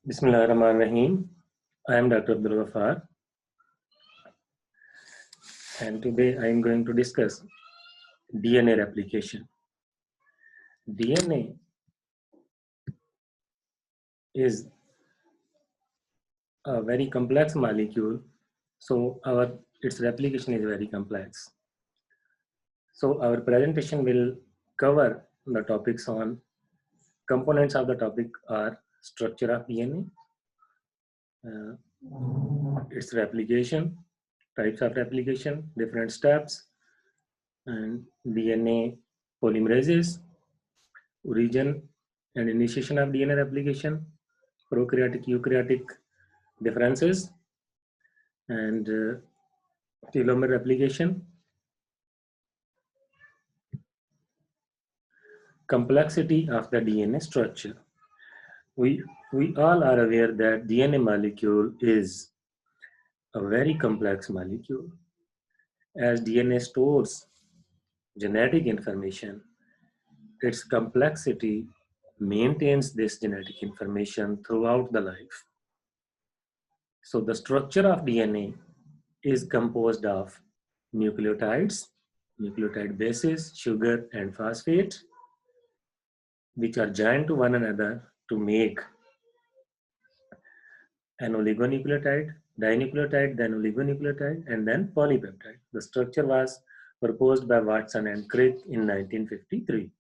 Bismillahirrahmanirrahim. I am Dr. Abdul Ghaffar, and today I am going to discuss DNA replication. DNA is a very complex molecule, so its replication is very complex. So our presentation will cover the topics on components of the topic are structure of DNA, its replication, types of replication, different steps, and DNA polymerases, origin and initiation of DNA replication, prokaryotic, eukaryotic differences, and telomere replication, complexity of the DNA structure. We all are aware that DNA molecule is a very complex molecule. As DNA stores genetic information, its complexity maintains this genetic information throughout the life. So the structure of DNA is composed of nucleotides, nucleotide bases, sugar, and phosphate, which are joined to one another to make an oligonucleotide, dinucleotide, then oligonucleotide, and then polypeptide. The structure was proposed by Watson and Crick in 1953.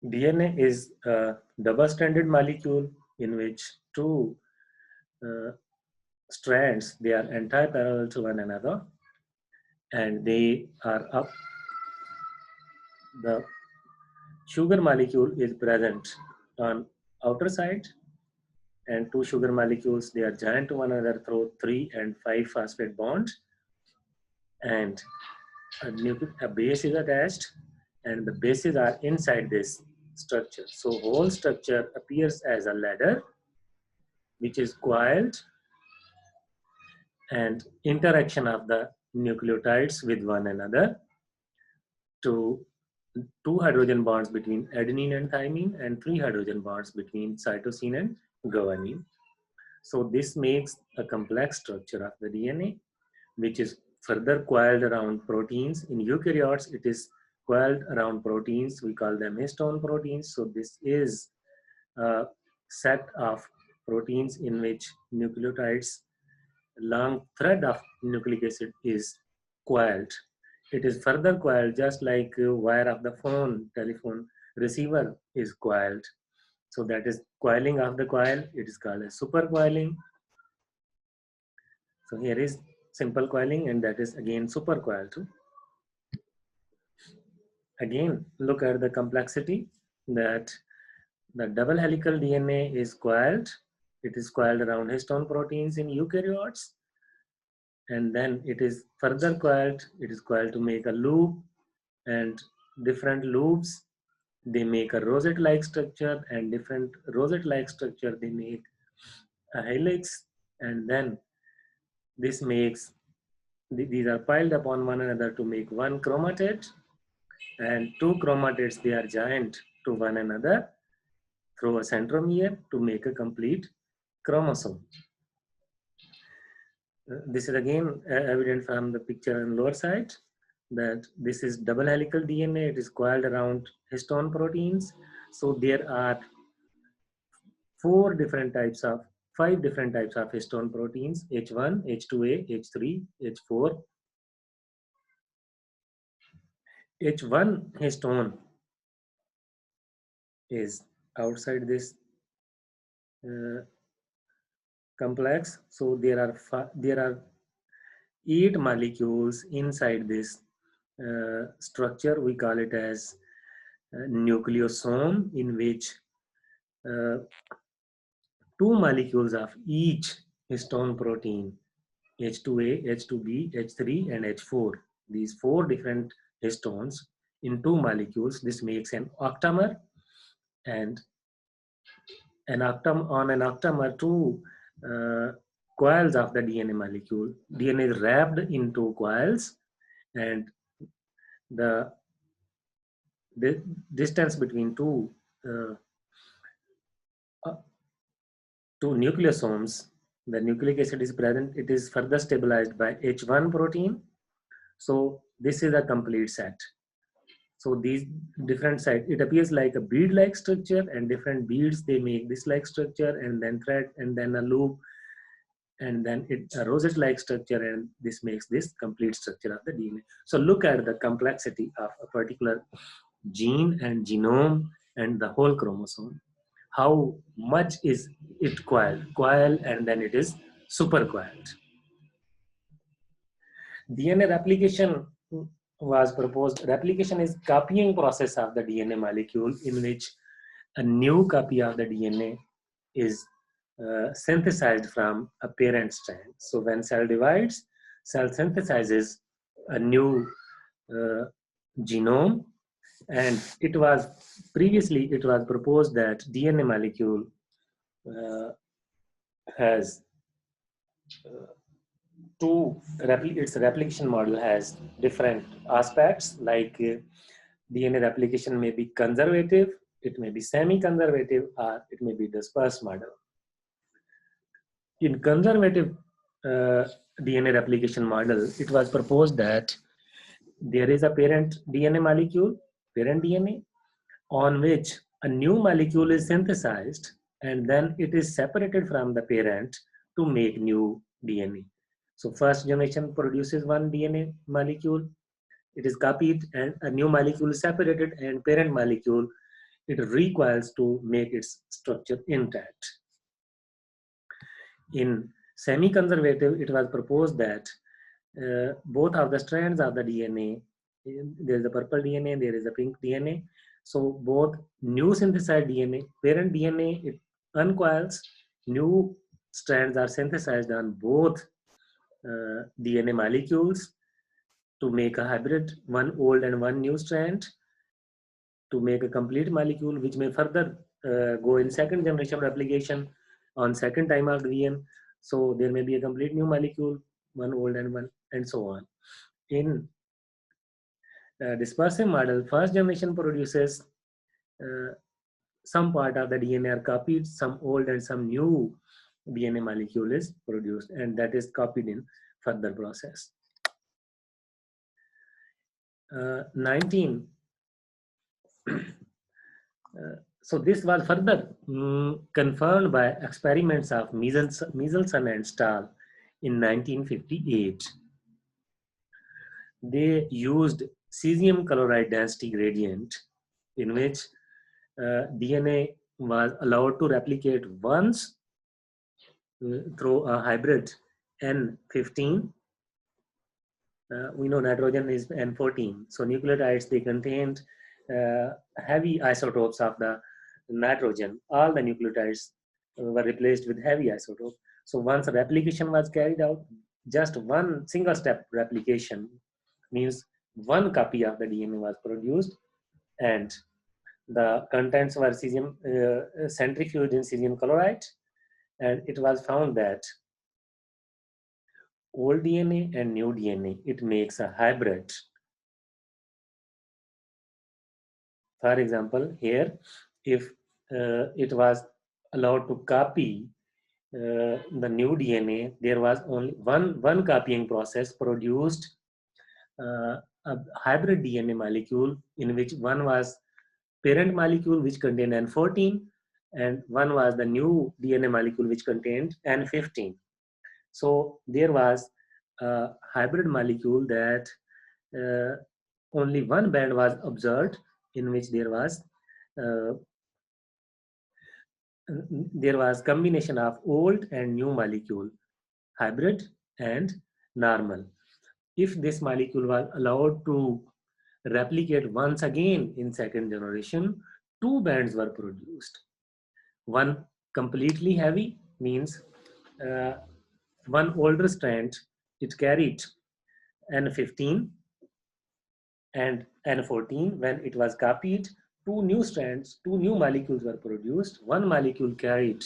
DNA is a double-stranded molecule in which two strands, they are anti-parallel to one another, and they are up. The sugar molecule is present on outer side, and two sugar molecules, they are joined to one another through 3 and 5 phosphate bonds, and a base is attached, and the bases are inside this structure. So whole structure appears as a ladder which is coiled, and interaction of the nucleotides with one another to 2 hydrogen bonds between adenine and thymine, and 3 hydrogen bonds between cytosine and guanine. So this makes a complex structure of the DNA, which is further coiled around proteins. In eukaryotes, it is coiled around proteins. We call them histone proteins. So this is a set of proteins in which nucleotides, long thread of nucleic acid is coiled. It is further coiled just like a wire of the telephone receiver is coiled. So that is coiling of the coil. It is called as supercoiling. So here is simple coiling, and that is again supercoiled too. Again, look at the complexity that the double helical DNA is coiled. It is coiled around histone proteins in eukaryotes, and then it is further coiled. It is coiled to make a loop, and different loops, they make a rosette-like structure, and different rosette-like structure, they make a helix, and then this makes, these are piled upon one another to make one chromatid, and two chromatids, they are joined to one another through a centromere to make a complete chromosome. This is again evident from the picture on lower side, that this is double helical DNA. It is coiled around histone proteins. So there are 5 different types of histone proteins: H1, H2A, H3, H4. H1 histone is outside this complex. So there are 8 molecules inside this structure. We call it as nucleosome, in which 2 molecules of each histone protein, H2A, H2B, H3, and H4. These 4 different histones in 2 molecules. This makes an octamer, and on an octamer, 2 coils of the DNA molecule. DNA is wrapped into coils, and the distance between 2 to nucleosomes, the nucleic acid is present, it is further stabilized by H1 protein. So this is a complete set. So these different sites, it appears like a bead-like structure, and different beads, they make this like structure, and then thread, and then a loop, and then it a rosette-like structure, and this makes this complete structure of the DNA. So look at the complexity of a particular gene and genome and the whole chromosome. How much is it coiled, and then it is super coiled. DNA replication was proposed. Replication is copying process of the DNA molecule in which a new copy of the DNA is synthesized from a parent strand. So when cell divides, cell synthesizes a new uh, genome, and it was proposed that DNA molecule uh, has its replication model has different aspects, like DNA replication may be conservative, it may be semi-conservative, or it may be dispersed model. In conservative DNA replication model, it was proposed that there is a parent DNA molecule, parent DNA, on which a new molecule is synthesized, and then it is separated from the parent to make new DNA. So first generation produces one DNA molecule, it is copied, and a new molecule is separated, and parent molecule, it requires to make its structure intact. In semi-conservative, it was proposed that both of the strands of the DNA, there is a purple DNA, there is a pink DNA. So both new synthesized DNA, parent DNA, it uncoils, new strands are synthesized on both DNA molecules to make a hybrid, one old and one new strand, to make a complete molecule, which may further go in second generation replication on second time of DNA. So there may be a complete new molecule, one old and one, and so on. In dispersive model, first generation produces uh, some part of the DNA are copied, some old and some new DNA molecule is produced, and that is copied in further process. 19. So this was further confirmed by experiments of Michelson and Stahl in 1958. They used cesium chloride density gradient, in which DNA was allowed to replicate once through a hybrid N15. We know nitrogen is N14. So nucleotides, they contained heavy isotopes of the nitrogen. All the nucleotides were replaced with heavy isotope. So once a replication was carried out, just one single step replication means one copy of the DNA was produced, and the contents were cesium, centrifuged in cesium chloride, and it was found that old DNA and new DNA, it makes a hybrid. For example, here, if it was allowed to copy the new DNA, there was only one copying process produced a hybrid DNA molecule, in which one was parent molecule which contained N14, and one was the new DNA molecule which contained N15. So there was a hybrid molecule that only one band was observed, in which uh, there was combination of old and new molecule, hybrid and normal. If this molecule was allowed to replicate once again in second generation, two bands were produced. One completely heavy, means uh, one older strand, it carried N15, and N14. When it was copied, two new strands, two new molecules were produced. One molecule carried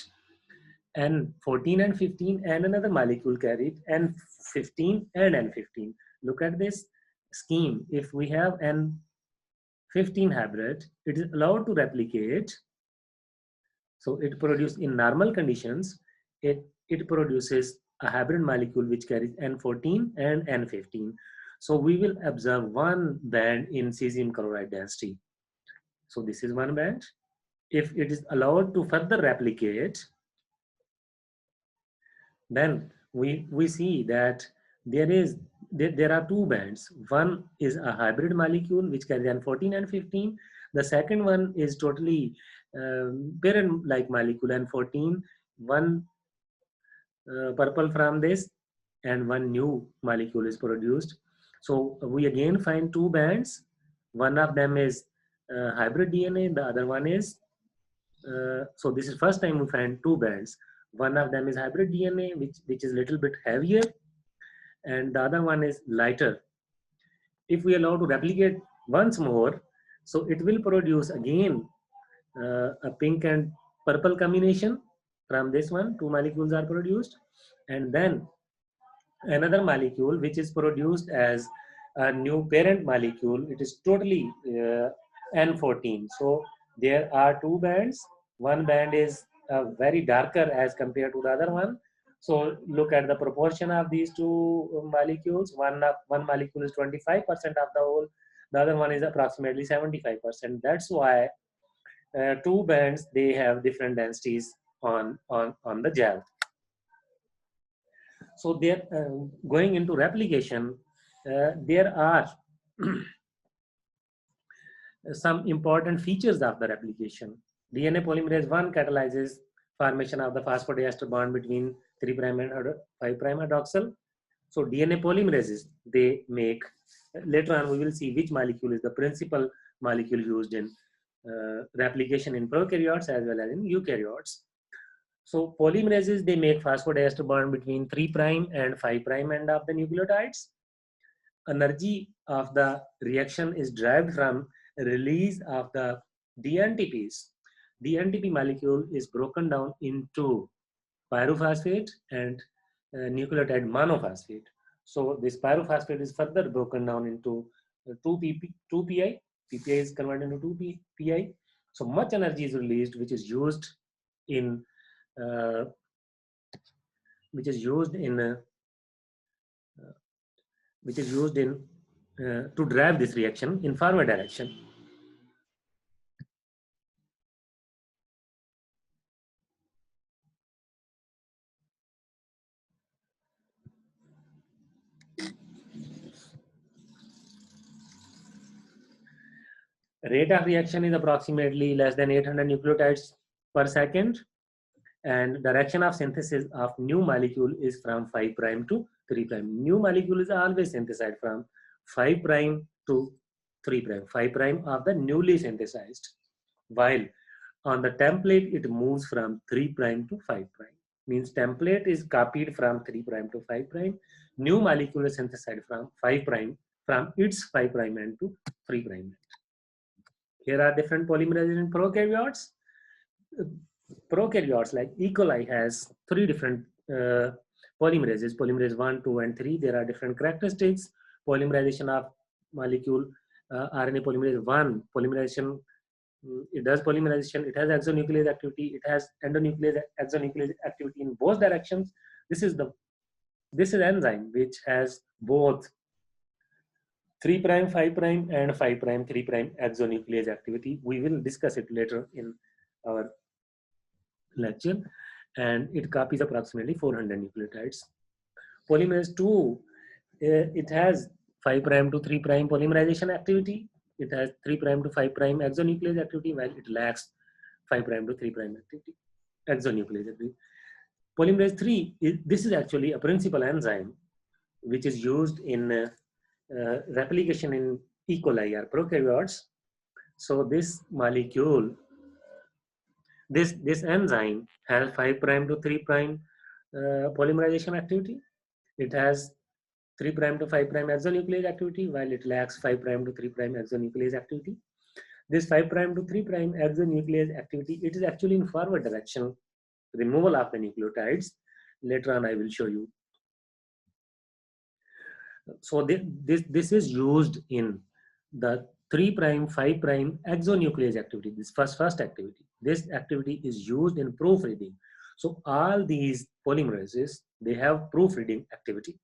N14 and 15, and another molecule carried N15 and N15. Look at this scheme. If we have N15 hybrid, it is allowed to replicate. So it produced in normal conditions. it produces a hybrid molecule which carries N14 and N15. So we will observe one band in cesium chloride density. So this is one band. If it is allowed to further replicate, then we see that there are two bands. One is a hybrid molecule which carries N14 and 15. The second one is totally parent-like molecule N14. One purple from this, and one new molecule is produced. So we again find two bands. One of them is hybrid DNA, the other one is so this is first time we find two bands. One of them is hybrid DNA, which is a little bit heavier, and the other one is lighter. If we allow to replicate once more, so it will produce again a pink and purple combination. From this one, two molecules are produced, and then another molecule which is produced as a new parent molecule. It is totally N14. So there are two bands. One band is very darker as compared to the other one. So look at the proportion of these two molecules. One molecule is 25% of the whole. The other one is approximately 75%. That's why two bands, they have different densities on the gel. So they're going into replication. There are some important features of the replication. DNA polymerase 1 catalyzes formation of the phosphodiester bond between 3' and 5' hydroxyl. So DNA polymerases, they make, later on we will see which molecule is the principal molecule used in replication in prokaryotes as well as in eukaryotes. So polymerases, they make phosphodiester bond between 3' and 5' end of the nucleotides. Energy of the reaction is derived from release of the DNTPs. DNTP molecule is broken down into pyrophosphate and nucleotide monophosphate. So this pyrophosphate is further broken down into 2pi. PPI is converted into 2pi. So much energy is released, which is used in to drive this reaction in forward direction. Rate of reaction is approximately less than 800 nucleotides per second, and direction of synthesis of new molecule is from 5' to 3'. New molecule is always synthesized from 5' to 3', 5' of the newly synthesized, while on the template it moves from 3' to 5'. Means template is copied from 3' to 5'. New molecule is synthesized from 5' from its 5' end to 3'. Here are different polymerases in prokaryotes. Prokaryotes like E. coli has three different polymerases, polymerase 1, 2, and 3. There are different characteristics. Polymerization of molecule RNA polymerase 1, polymerization, it does polymerization, it has exonuclease activity, it has endonuclease, exonuclease activity in both directions. This is enzyme which has both 3', 5', and 5', 3' exonuclease activity. We will discuss it later in our lecture, and it copies approximately 400 nucleotides. Polymerase 2, it has 5' to 3' polymerization activity. It has 3' to 5' exonuclease activity, while it lacks 5' to 3' activity, exonuclease activity. Polymerase 3, this is actually a principal enzyme which is used in replication in E. coli or prokaryotes. So this molecule, this enzyme has 5' to 3' polymerization activity. It has 3' to 5' exonuclease activity, while it lacks 5' to 3' exonuclease activity. This 5' to 3' exonuclease activity, it is actually in forward direction, removal of the nucleotides. Later on, I will show you. So this is used in the 3', 5' exonuclease activity, this first activity. This activity is used in proofreading. So all these polymerases, they have proofreading activity.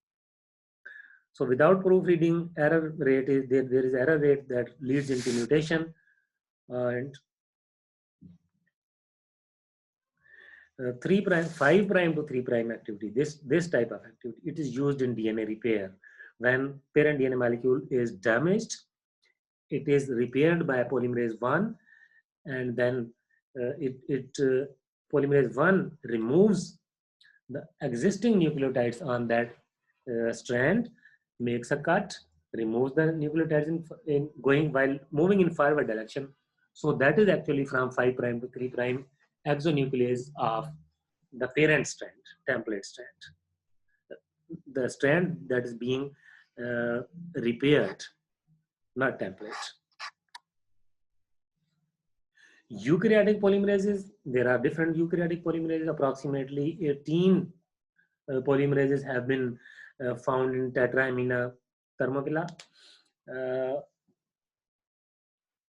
So without proofreading, error rate is there is error rate that leads into mutation, and 3 prime, 5 prime to 3 prime activity. This type of activity, it is used in DNA repair. When parent DNA molecule is damaged, it is repaired by polymerase 1, and then polymerase 1 removes the existing nucleotides on that strand, makes a cut, removes the nucleotides in going while moving in forward direction. So that is actually from 5 prime to 3 prime exonuclease of the parent strand, template strand. The strand that is being repaired, not template. Eukaryotic polymerases, there are different eukaryotic polymerases, approximately 18 polymerases have been found in tetraamina thermophila.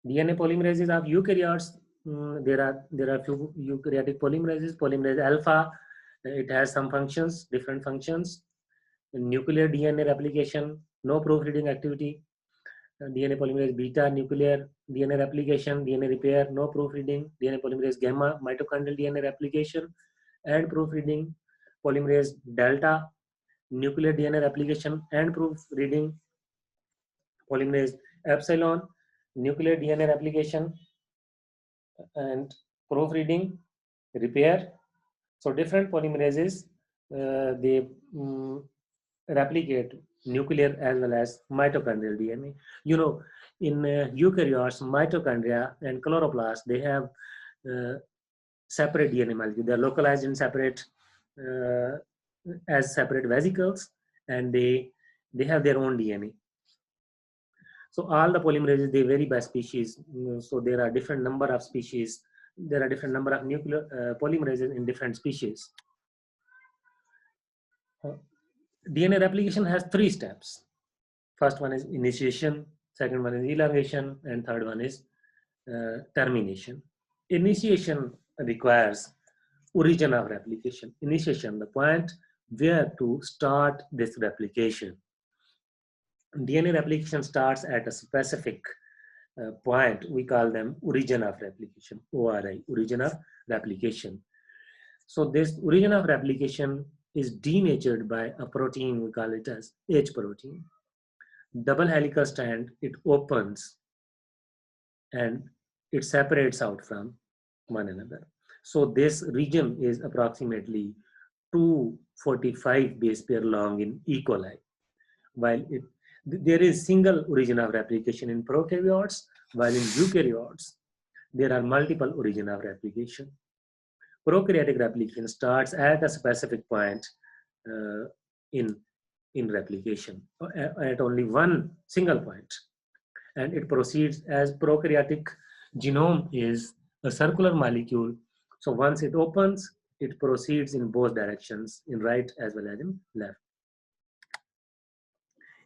DNA polymerases of eukaryotes, there are few eukaryotic polymerases. Polymerase alpha, it has some functions, different functions. Nuclear DNA replication, no proofreading activity. DNA polymerase beta, nuclear DNA replication, DNA repair, no proofreading. DNA polymerase gamma, mitochondrial DNA replication and proofreading. Polymerase delta, nuclear DNA replication and proofreading. Polymerase epsilon, nuclear DNA replication and proofreading, repair. So different polymerases, they replicate nuclear as well as mitochondrial DNA. You know, in eukaryotes, mitochondria and chloroplast, they have separate DNA molecules. They are localized in separate as separate vesicles, and they have their own DNA. So all the polymerases, they vary by species. So there are different number of species. There are different number of nuclear polymerases in different species. DNA replication has 3 steps. First one is initiation, second one is elongation, and third one is termination. Initiation requires origin of replication. Initiation, the point where to start this replication. DNA replication starts at a specific point. We call them origin of replication, ORI, origin of replication. So this origin of replication is denatured by a protein, we call it as H protein. Double helical strand, it opens and it separates out from one another. So this region is approximately 245 base pair long in E. coli, while there is single origin of replication in prokaryotes, while in eukaryotes, there are multiple origin of replication. Prokaryotic replication starts at a specific point in replication, at only one single point, and it proceeds as prokaryotic genome is a circular molecule. So once it opens, it proceeds in both directions, in right as well as in left.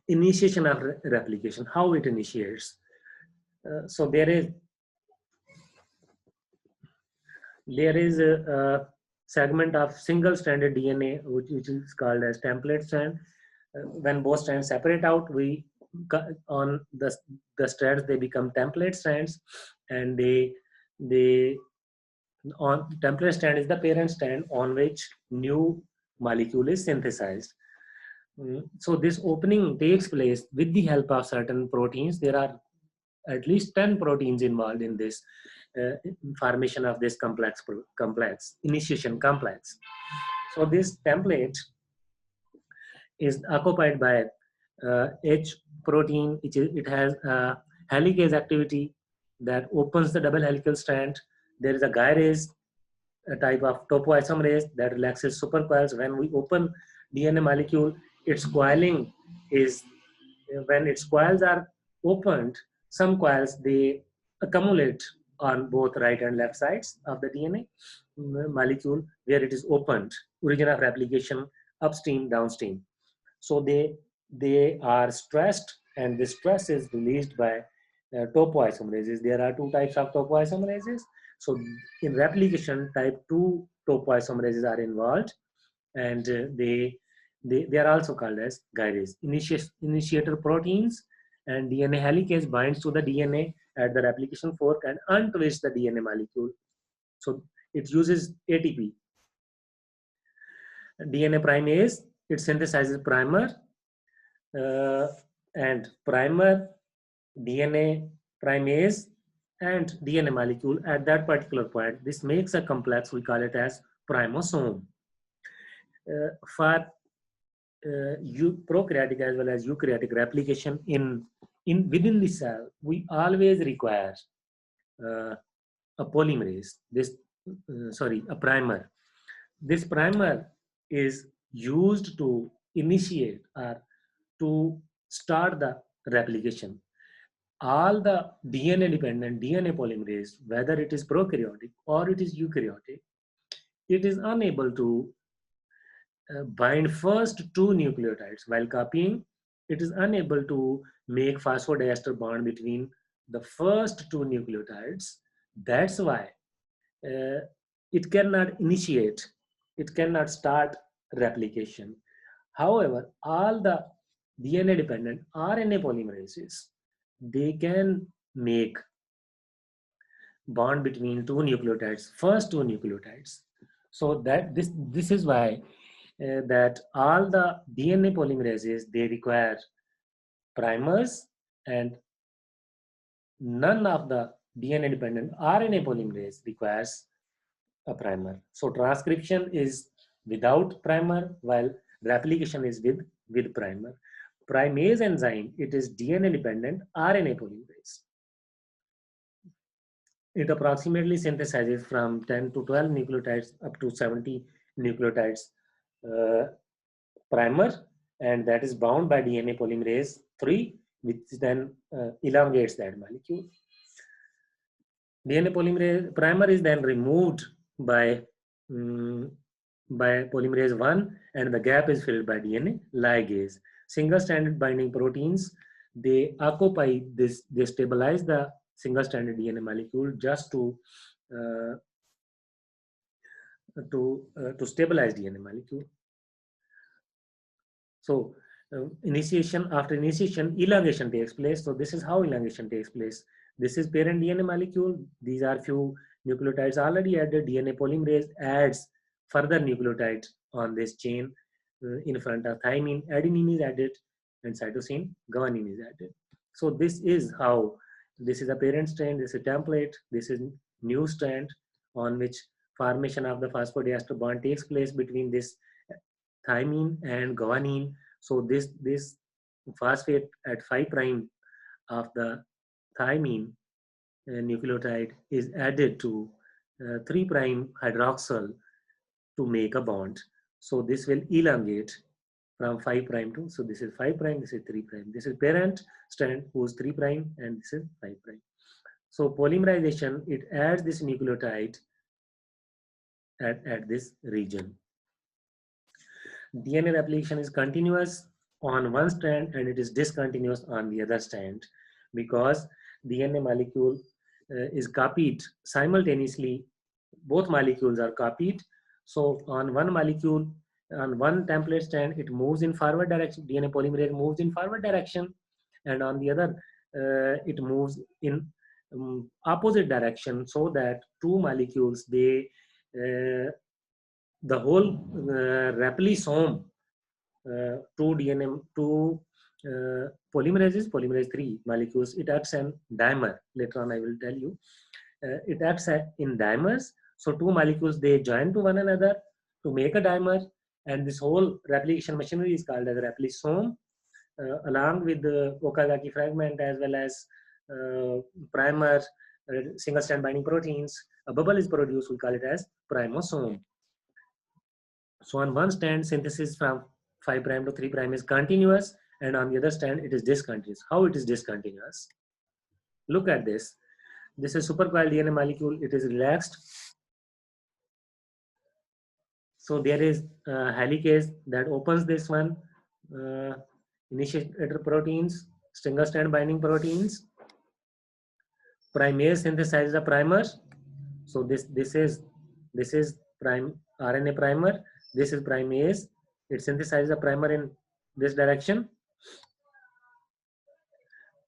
Initiation of replication, how it initiates. So there is a segment of single-stranded DNA, which is called as template strand. When both strands separate out, we on the strands, they become template strands, and they on template strand is the parent strand on which new molecule is synthesized. So this opening takes place with the help of certain proteins. There are at least 10 proteins involved in this formation of this complex initiation complex. So this template is occupied by H protein. It has helicase activity that opens the double helical strand. There is a gyrase, a type of topoisomerase that relaxes supercoils. When we open DNA molecule, its coiling is, when its coils are opened, some coils, they accumulate on both right and left sides of the DNA molecule where it is opened, origin of replication, upstream, downstream. So they are stressed, and this stress is released by topoisomerases. There are 2 types of topoisomerases. So in replication, type 2 topoisomerases are involved, and they are also called as guides. Initiator proteins and DNA helicase binds to the DNA at the replication fork and untwists the DNA molecule. So it uses ATP. DNA primase, it synthesizes primer, and primer, DNA primase, and DNA molecule at that particular point. This makes a complex, we call it as primosome. For prokaryotic as well as eukaryotic replication in within the cell, we always require a polymerase. A primer. This primer is used to initiate or to start the replication. All the DNA-dependent DNA polymerase, whether it is prokaryotic or it is eukaryotic, it is unable to bind first two nucleotides. While copying, it is unable to make phosphodiester bond between the first two nucleotides. That's why it cannot initiate, it cannot start replication. However, all the DNA dependent RNA polymerases, they can make bond between two nucleotides, first two nucleotides. So that this is why that all the DNA polymerases, they require primers, and none of the DNA dependent RNA polymerase requires a primer. So transcription is without primer, while replication is with primer. Primase enzyme, it is DNA dependent RNA polymerase. It approximately synthesizes from 10 to 12 nucleotides up to 70 nucleotides primer, and that is bound by DNA polymerase 3, which then elongates that molecule. DNA polymerase primer is then removed by polymerase 1, and the gap is filled by DNA ligase. Single-stranded binding proteins, they occupy this, they stabilize the single-stranded DNA molecule just to stabilize DNA molecule. So after initiation, elongation takes place. So this is how elongation takes place. This is parent DNA molecule. These are few nucleotides already added. DNA polymerase adds further nucleotide on this chain in front of thymine. Adenine is added, and cytosine, guanine is added. So this is how, this is a parent strand, this is a template, this is new strand on which formation of the phosphodiester bond takes place between this thymine and guanine. So this phosphate at 5' of the thymine nucleotide is added to 3' hydroxyl to make a bond. So this will elongate from 5' to, so this is 5', this is 3'. This is parent strand whose 3', and this is 5'. So polymerization, it adds this nucleotide at this region. DNA replication is continuous on one strand and it is discontinuous on the other strand, because DNA molecule is copied simultaneously. Both molecules are copied. So on one molecule, on one template strand, it moves in forward direction. DNA polymerase moves in forward direction, and on the other, it moves in opposite direction, so that two molecules, they the whole replication, two polymerases, polymerase 3 molecules, it acts as dimer. Later on I will tell you. It acts in dimers. So two molecules, they join to one another to make a dimer, and this whole replication machinery is called as replisome, along with the Okazaki fragment as well as primer, single strand binding proteins. A bubble is produced, we call it as primosome. So on one strand, synthesis from 5' to 3' is continuous, and on the other strand, it is discontinuous. How it is discontinuous? Look at this. This is supercoiled DNA molecule. It is relaxed. So there is a helicase that opens this one. Initiator proteins, single strand binding proteins. Primase synthesizes a primer. So this is prime RNA primer. This is primase. It synthesizes a primer in this direction.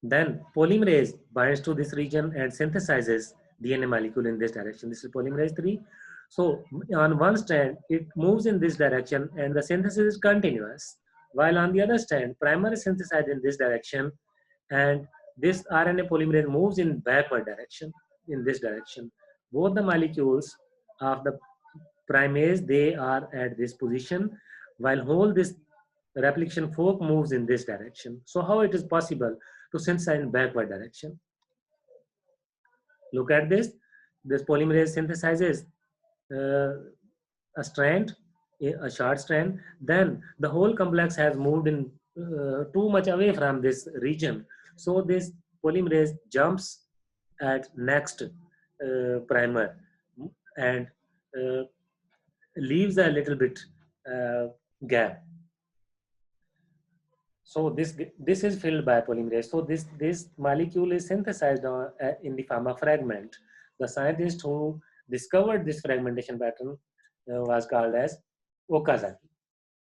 Then polymerase binds to this region and synthesizes DNA molecule in this direction. This is polymerase 3. So on one strand, it moves in this direction and the synthesis is continuous. While on the other strand, primer is synthesized in this direction and this RNA polymerase moves in backward direction, in this direction. Both the molecules of the primase, they are at this position, while whole this replication fork moves in this direction. So how it is possible to synthesize in backward direction? Look at this. This polymerase synthesizes uh, a strand, a short strand. Then the whole complex has moved in too much away from this region. So this polymerase jumps at next primer and uh, leaves a little bit uh, gap. So this is filled by polymerase. So this molecule is synthesized in the form of fragment. The scientist who discovered this fragmentation pattern was called as Okazaki.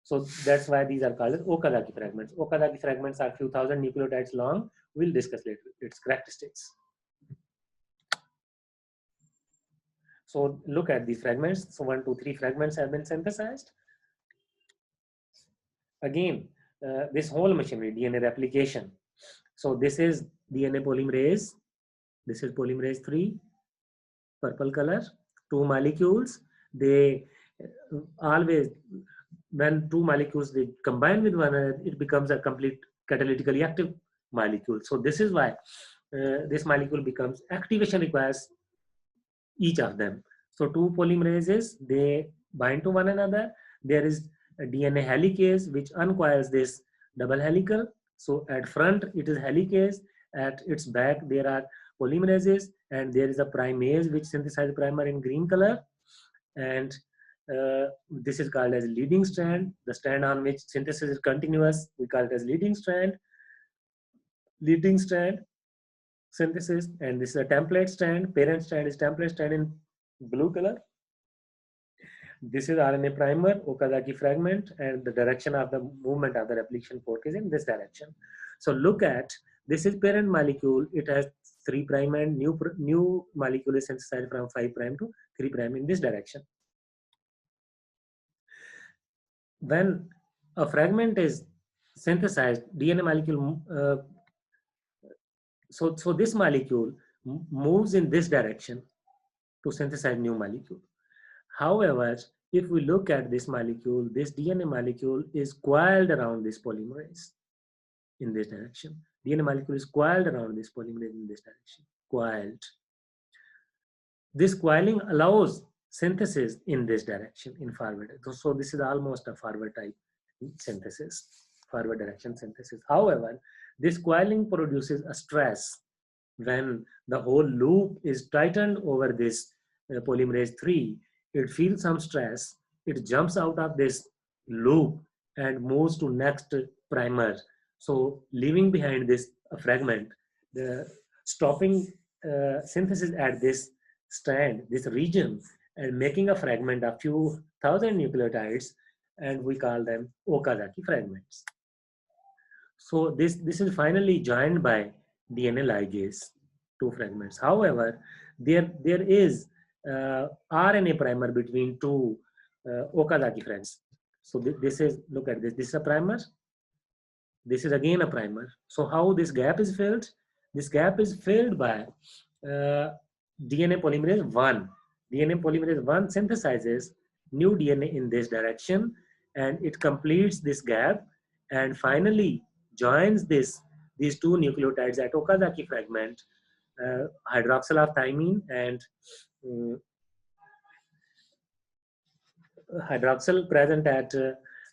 So that's why these are called as Okazaki fragments. Okazaki fragments are few thousand nucleotides long. We'll discuss later its characteristics. So look at these fragments. So 1, 2, 3 fragments have been synthesized. Again, this whole machinery, DNA replication. So this is DNA polymerase. This is polymerase 3, purple color. Two molecules. They always, when two molecules they combine with one another, it becomes a complete catalytically active molecule. So this is why this molecule becomes activation requires each of them. So two polymerases, they bind to one another. There is a DNA helicase which uncoils this double helical. So at front it is helicase, at its back there are polymerases, and there is a primase which synthesizes primer in green color. And this is called as leading strand. The strand on which synthesis is continuous, we call it as leading strand. Leading strand synthesis, and this is a template strand. Parent strand is template strand in blue color. This is RNA primer, Okazaki fragment, and the direction of the movement of the replication fork is in this direction. So look at, this is parent molecule. It has 3' and new molecule is synthesized from 5' to 3' in this direction. When a fragment is synthesized, DNA molecule, so this molecule moves in this direction to synthesize new molecule. However, if we look at this molecule, this DNA molecule is coiled around this polymerase in this direction. DNA molecule is coiled around this polymerase in this direction, coiled. This coiling allows synthesis in this direction, in forward. So this is almost a forward type synthesis, forward direction synthesis. However, this coiling produces a stress when the whole loop is tightened over this polymerase 3. It feels some stress, it jumps out of this loop and moves to next primer. So leaving behind this fragment, the stopping synthesis at this strand, this region, and making a fragment of few thousand nucleotides, and we call them Okazaki fragments. So this is finally joined by DNA ligase, two fragments. However, there is RNA primer between two Okazaki fragments. So this is, look at this. This is a primer. This is again a primer. So how this gap is filled? This gap is filled by DNA polymerase 1. DNA polymerase 1 synthesizes new DNA in this direction, and it completes this gap and finally joins these two nucleotides at Okazaki fragment, hydroxyl of thymine and hydroxyl present at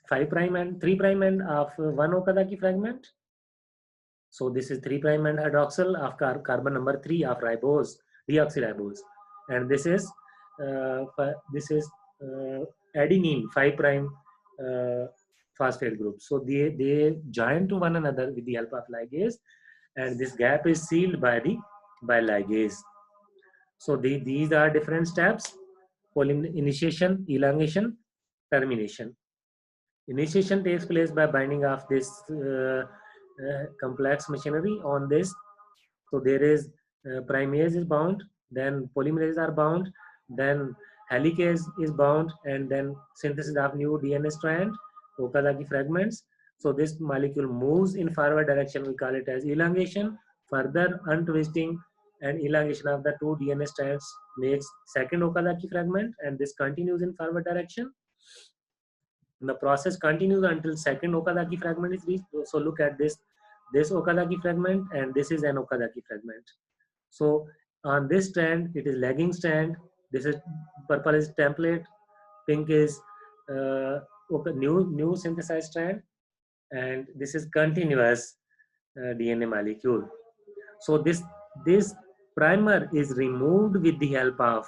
5' and 3' end of one Okazaki fragment. So this is 3' and hydroxyl of carbon number 3 of ribose, deoxyribose, and this is adenine 5' phosphate group. So they join to one another with the help of ligase, and this gap is sealed by ligase. So these are different steps: initiation, elongation, termination. Initiation takes place by binding of this complex machinery on this. So there is primase is bound, then polymerases are bound, then helicase is bound, and then synthesis of new DNA strand, Okazaki fragments. So this molecule moves in forward direction. We call it as elongation. Further untwisting and elongation of the two DNA strands makes second Okazaki fragment, and this continues in forward direction. The process continues until second Okazaki fragment is reached. So look at this Okazaki fragment, and this is an Okazaki fragment. So on this strand, it is lagging strand. This is purple is template, pink is new synthesized strand, and this is continuous DNA molecule. So this primer is removed with the help of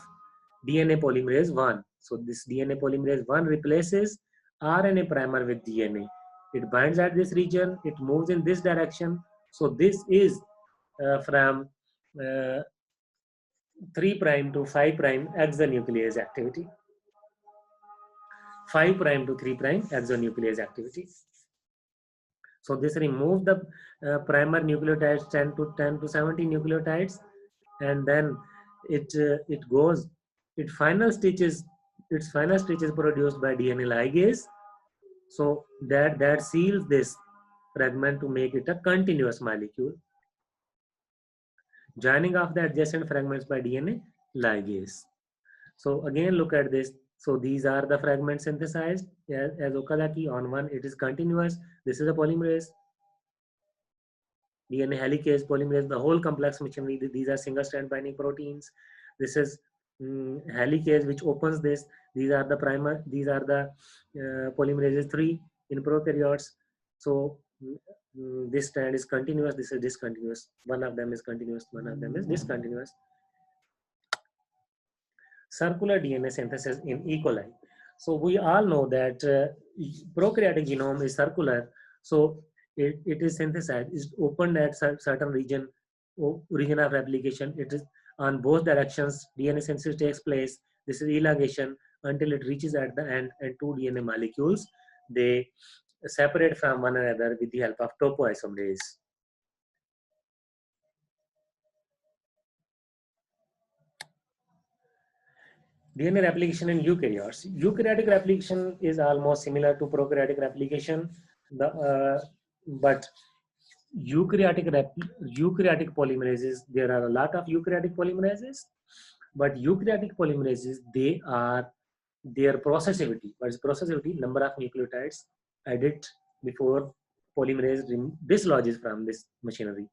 DNA polymerase 1. So this DNA polymerase 1 replaces RNA primer with DNA. It binds at this region, it moves in this direction. So this is from uh, 3' to 5' exonuclease activity. 5' to 3' exonuclease activity. So this removes the primer nucleotides 10 to 70 nucleotides, and then it goes. Its final stitch is produced by DNA ligase. So that seals this fragment to make it a continuous molecule. Joining of the adjacent fragments by DNA ligase. So again, look at this. So these are the fragments synthesized as Okazaki. On one, it is continuous. This is a polymerase. DNA helicase, polymerase, the whole complex machinery. These are single strand binding proteins. This is helicase, which opens this. These are the primer. These are the polymerases 3 in prokaryotes. So this strand is continuous. This is discontinuous. One of them is continuous. One of them is discontinuous. Circular DNA synthesis in E. coli. So we all know that prokaryotic genome is circular. So it is synthesized, is opened at certain region of replication. It is on both directions. DNA synthesis takes place. This is elongation until it reaches at the end, and two DNA molecules, they separate from one another with the help of topoisomerase. DNA replication in eukaryotes. Eukaryotic replication is almost similar to prokaryotic replication, but eukaryotic polymerases, there are a lot of eukaryotic polymerases, but eukaryotic polymerases, their processivity. What is processivity? Number of nucleotides added before polymerase dislodges from this machinery.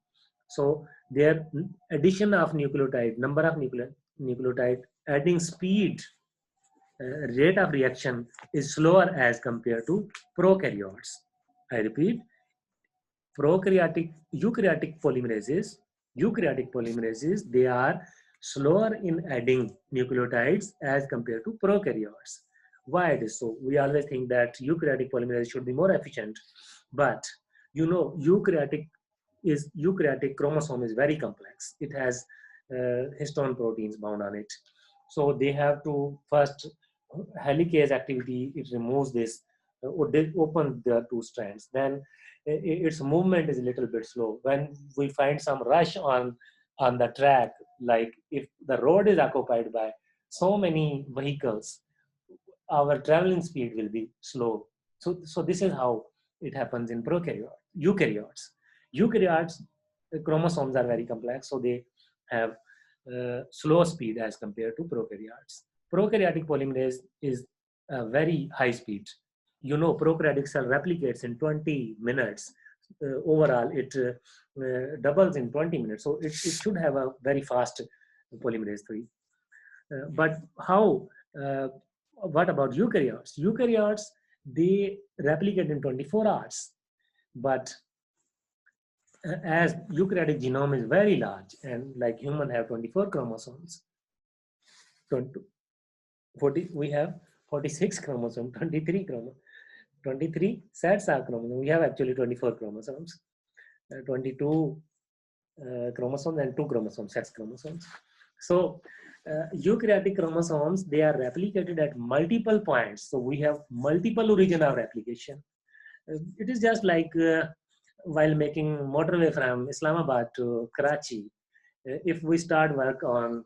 So their addition of nucleotide, number of nucleotide adding speed, rate of reaction is slower as compared to prokaryotes. I repeat, eukaryotic polymerases, they are slower in adding nucleotides as compared to prokaryotes. Why it is so? We always think that eukaryotic polymerase should be more efficient, but you know, eukaryotic chromosome is very complex. It has histone proteins bound on it. So they have to first helicase activity, it removes this, or they open the two strands. Then its movement is a little bit slow. When we find some rush on the track, like if the road is occupied by so many vehicles, our traveling speed will be slow. So this is how it happens in eukaryotes. Eukaryotes, the chromosomes are very complex, so they have slow speed as compared to prokaryotes. Prokaryotic polymerase is a very high speed. You know, prokaryotic cell replicates in 20 minutes. Overall, it doubles in 20 minutes. So it should have a very fast polymerase 3. But how? What about eukaryotes? Eukaryotes, they replicate in 24 hours. But as eukaryotic genome is very large, and like human have 24 chromosomes, 40, we have 46 chromosomes, 23 sets of chromosomes. We have actually 24 chromosomes, 22 chromosomes and 2 chromosomes, sex chromosomes. So eukaryotic chromosomes, they are replicated at multiple points. So we have multiple origin of replication. It is just like while making motorway from Islamabad to Karachi. If we start work on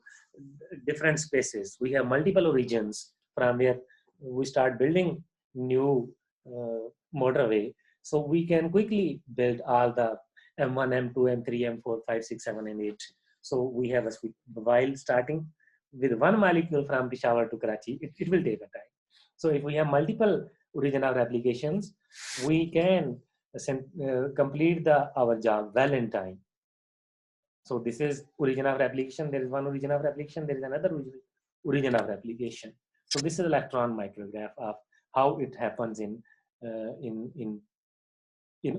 different spaces, we have multiple origins from where we start building new motorway. So we can quickly build all the M1, M2, M3, M4, 5, 6, 7, and 8. So we have a suite. While starting with one molecule from Peshawar to Karachi, it will take a time. So if we have multiple origin of replications, we can complete our job well in time. So this is origin of replication. There is one origin of replication. There is another origin of replication. So this is electron micrograph of how it happens uh, in in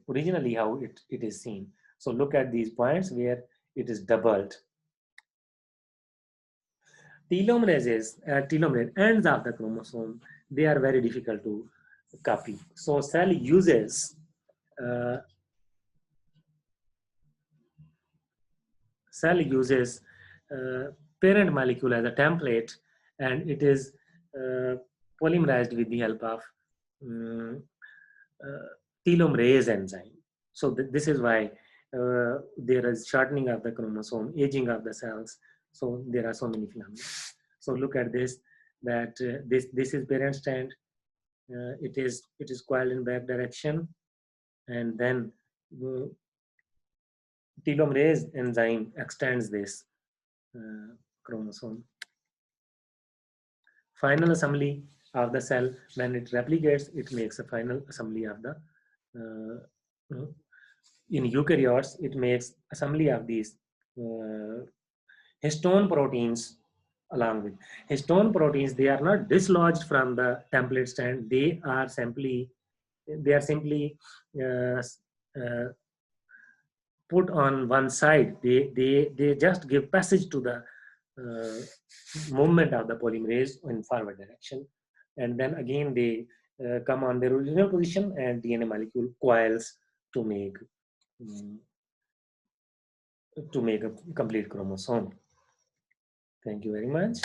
originally how it is seen. So look at these points where it is doubled. Telomere ends of the chromosome, they are very difficult to copy. So uh, cell uses parent molecule as a template, and it is polymerized with the help of um, uh, telomerase enzyme. So this is why there is shortening of the chromosome, aging of the cells. So there are so many phenomena. So look at this, that this is parent strand. It is coiled in back direction, and then uh, telomerase enzyme extends this chromosome. Final assembly of the cell, when it replicates, it makes a final assembly of the uh, in eukaryotes, it makes assembly of these uh, histone proteins. Along with histone proteins, they are not dislodged from the template strand. They are simply uh, uh, put on one side. They just give passage to the uh, movement of the polymerase in forward direction, and then again they come on their original position, and DNA molecule coils to make um, to make a complete chromosome. Thank you very much.